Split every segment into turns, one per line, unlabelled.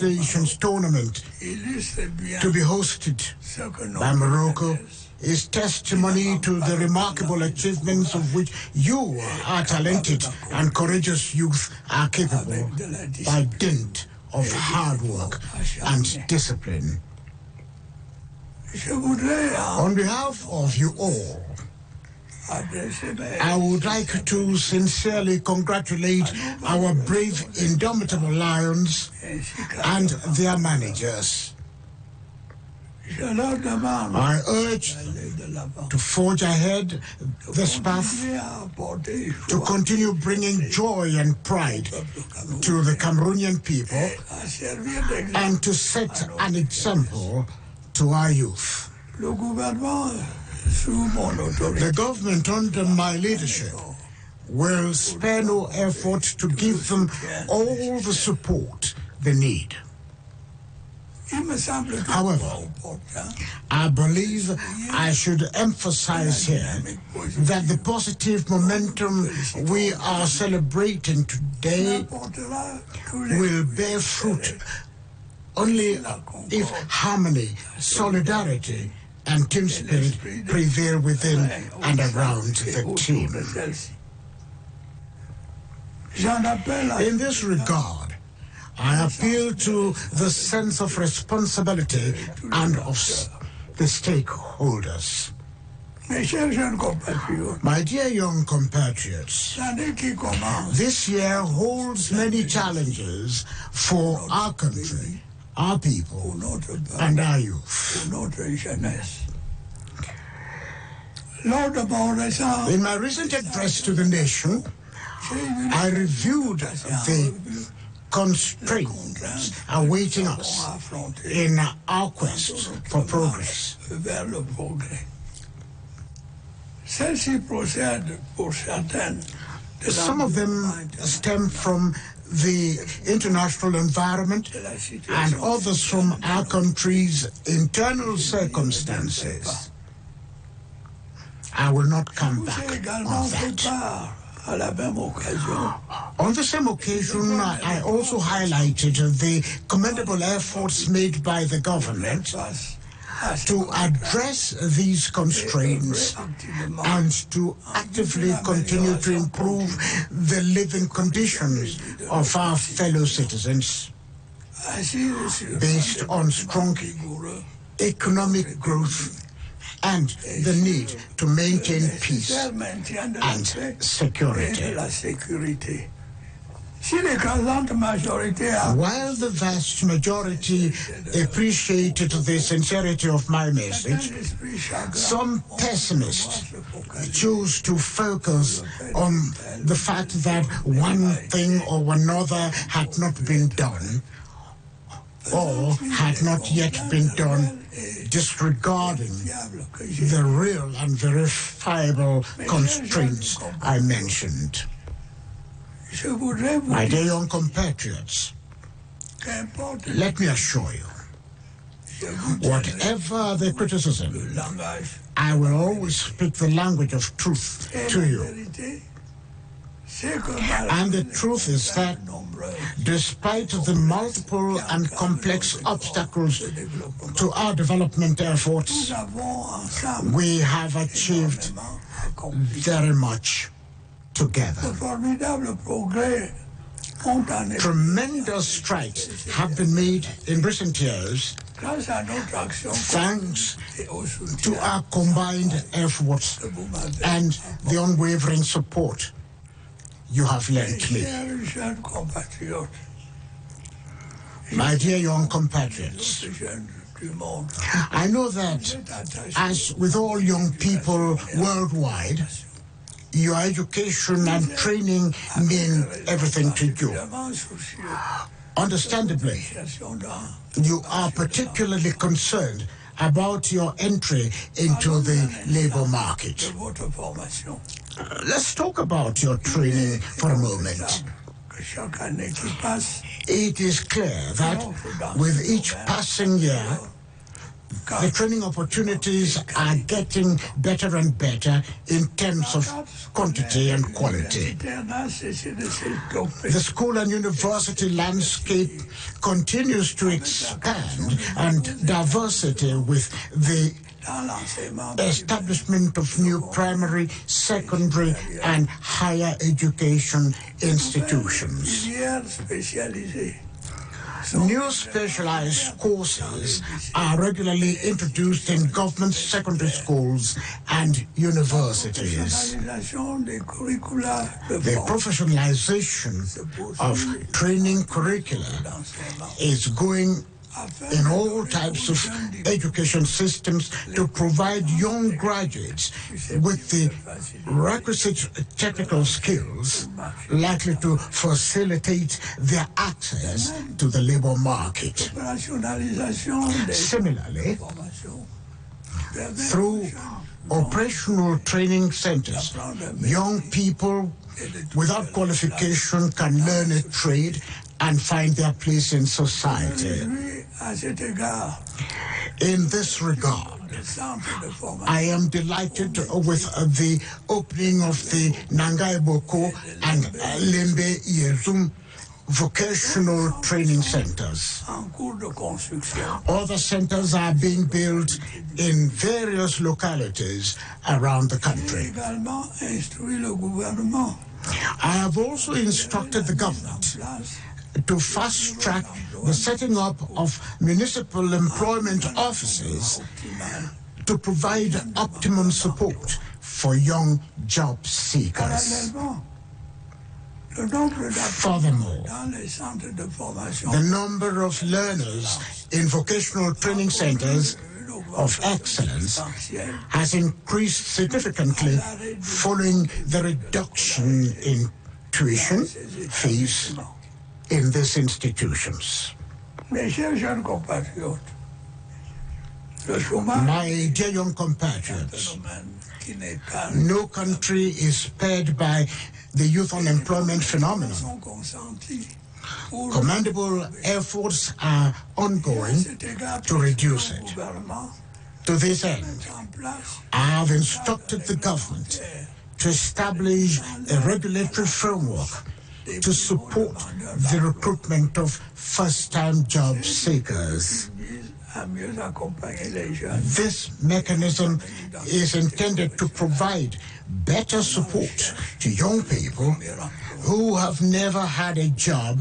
Nations tournament to be hosted by Morocco is testimony to the remarkable achievements of which you, our talented and courageous youth, are capable by dint of hard work and discipline. On behalf of you all, I would like to sincerely congratulate our brave, indomitable lions and their managers. I urge them to forge ahead this path, to continue bringing joy and pride to the Cameroonian people, and to set an example to our youth. The government under my leadership will spare no effort to give them all the support they need. However, I believe I should emphasize here that the positive momentum we are celebrating today will bear fruit only if harmony, solidarity, and team spirit prevail within and around the team. In this regard, I appeal to the sense of responsibility and of the stakeholders. My dear young compatriots, this year holds many challenges for our country, our people, and our youth. In my recent address to the nation, I reviewed the constraints awaiting us in our quest for progress. Some of them stem from the international environment and others from our country's internal circumstances. I will not come back on that. On the same occasion, I also highlighted the commendable efforts made by the government to address these constraints and to actively continue to improve the living conditions of our fellow citizens based on strong economic growth and the need to maintain peace and security. While the vast majority appreciated the sincerity of my message, some pessimists choose to focus on the fact that one thing or another had not been done or had not yet been done, disregarding the real and verifiable constraints I mentioned. My dear young compatriots, let me assure you, whatever the criticism, I will always speak the language of truth to you. And the truth is that despite the multiple and complex obstacles to our development efforts, we have achieved very much together. Tremendous strides have been made in recent years thanks to our combined efforts and the unwavering support you have lent me. My dear young compatriots, I know that, as with all young people worldwide, your education and training mean everything to you. Understandably, you are particularly concerned about your entry into the labor market. Let's talk about your training for a moment. It is clear that with each passing year, The training opportunities are getting better and better in terms of quantity and quality. The school and university landscape continues to expand, and diversity with the establishment of new primary, secondary, and higher education institutions. New specialized courses are regularly introduced in government secondary schools and universities. The professionalization of training curricula is going in all types of education systems to provide young graduates with the requisite technical skills likely to facilitate their access to the labor market. Similarly, through operational training centers, young people without qualification can learn a trade and find their place in society. In this regard, I am delighted with the opening of the Nangai Boko and Lembe Yezum vocational training centers. Other centers are being built in various localities around the country. I have also instructed the government to fast-track the setting up of municipal employment offices to provide optimum support for young job seekers. Furthermore, the number of learners in vocational training centers of excellence has increased significantly following the reduction in tuition fees in these institutions. My dear young compatriots, no country is spared by the youth unemployment phenomenon. Commendable efforts are ongoing to reduce it. To this end, I have instructed the government to establish a regulatory framework to support the recruitment of first-time job seekers. This mechanism is intended to provide better support to young people who have never had a job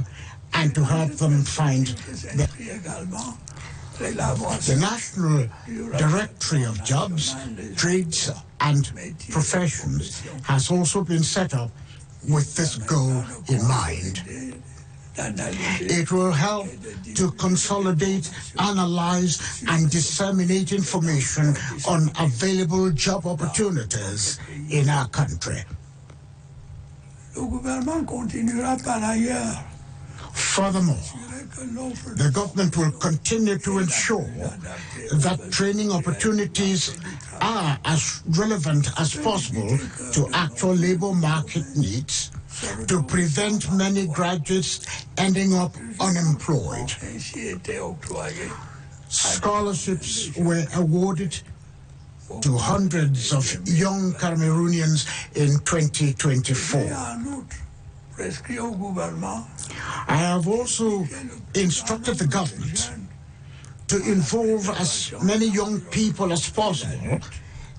and to help them find the National Directory of Jobs, Trades and Professions has also been set up with this goal in mind. It will help to consolidate, analyze, and disseminate information on available job opportunities in our country. Furthermore, the government will continue to ensure that training opportunities are as relevant as possible to actual labor market needs, to prevent many graduates ending up unemployed. Scholarships were awarded to hundreds of young Cameroonians in 2024. I have also instructed the government to involve as many young people as possible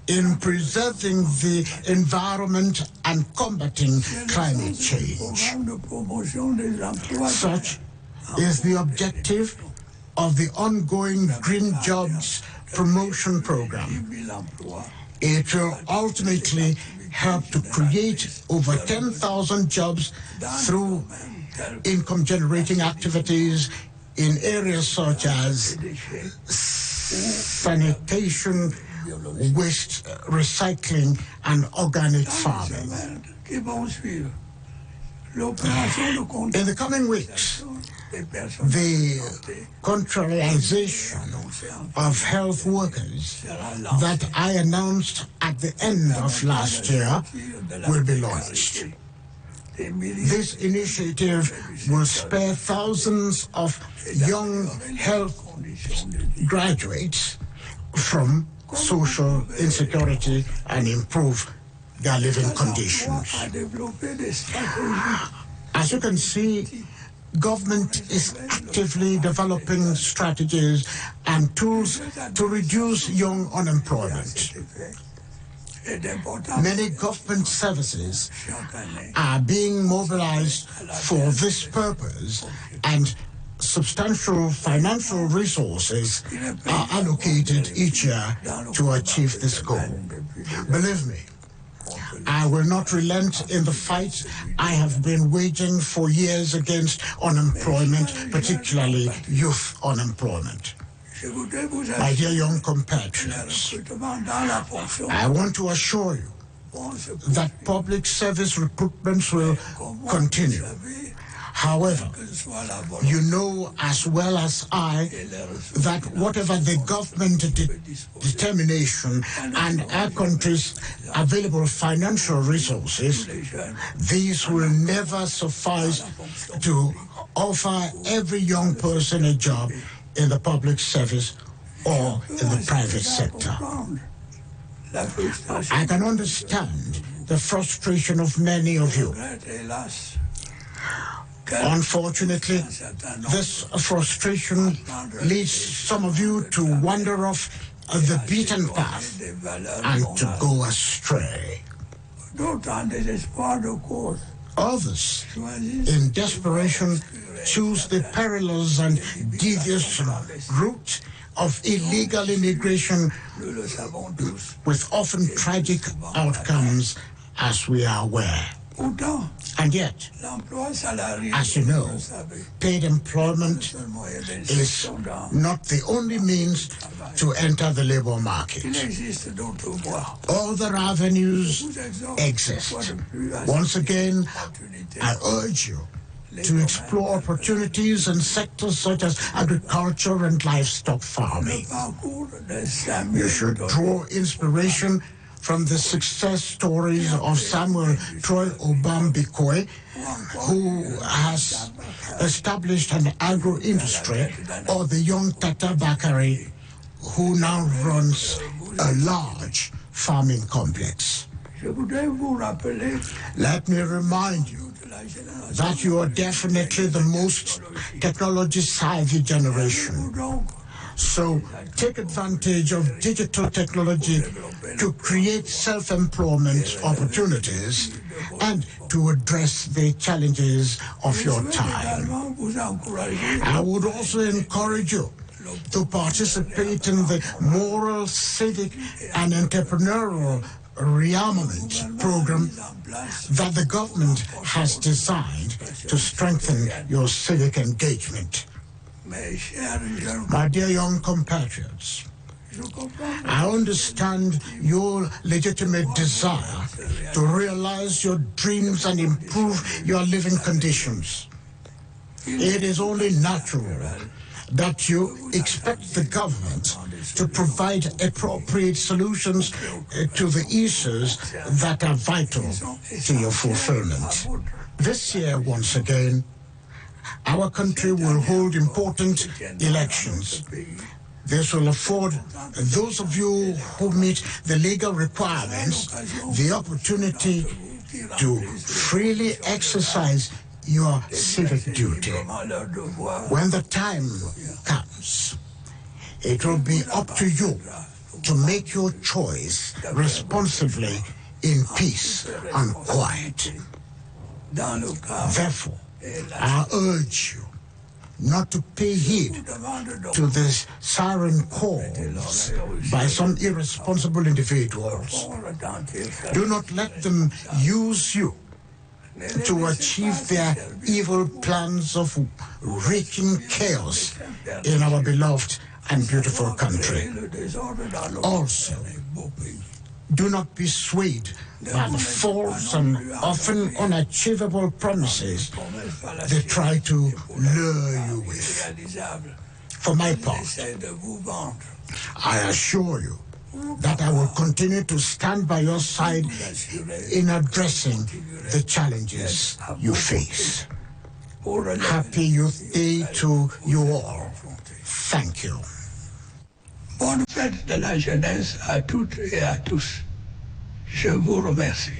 in preserving the environment and combating climate change. Such is the objective of the ongoing Green Jobs Promotion Program. It will ultimately help to create over 10,000 jobs through income-generating activities in areas such as sanitation, waste recycling, and organic farming. In the coming weeks, the contractualization of health workers that I announced at the end of last year will be launched. This initiative will spare thousands of young health graduates from social insecurity and improve their living conditions. As you can see, government is actively developing strategies and tools to reduce young unemployment. Many government services are being mobilized for this purpose, and substantial financial resources are allocated each year to achieve this goal. Believe me, I will not relent in the fight I have been waging for years against unemployment, particularly youth unemployment. My dear young compatriots, I want to assure you that public service recruitments will continue. However, you know as well as I that whatever the government determination and our country's available financial resources, these will never suffice to offer every young person a job in the public service or in the private sector. I can understand the frustration of many of you. Unfortunately, this frustration leads some of you to wander off the beaten path and to go astray. Others, in desperation, choose the perilous and devious route of illegal immigration with often tragic outcomes, as we are aware. And yet, as you know, paid employment is not the only means to enter the labor market. Other avenues exist. Once again, I urge you to explore opportunities in sectors such as agriculture and livestock farming. You should draw inspiration from the success stories of Samuel Troy Obambikwe, who has established an agro-industry, or the young Tata Bakari, who now runs a large farming complex. Let me remind you that you are definitely the most technology-savvy generation. So take advantage of digital technology to create self-employment opportunities and to address the challenges of your time. I would also encourage you to participate in the moral, civic, and entrepreneurial rearmament program that the government has designed to strengthen your civic engagement. My dear young compatriots, I understand your legitimate desire to realize your dreams and improve your living conditions. It is only natural that you expect the government to provide appropriate solutions to the issues that are vital to your fulfillment. This year, once again, our country will hold important elections. This will afford those of you who meet the legal requirements the opportunity to freely exercise your civic duty. When the time comes, it will be up to you to make your choice responsibly in peace and quiet. Therefore, I urge you not to pay heed to the siren calls by some irresponsible individuals. Do not let them use you to achieve their evil plans of wreaking chaos in our beloved and beautiful country. Also, do not be swayed by the false and often unachievable promises they try to lure you with. For my part, I assure you that I will continue to stand by your side in addressing the challenges you face. Happy Youth Day to you all. Thank you.
Bonne fête de la jeunesse à toutes et à tous. Je vous remercie.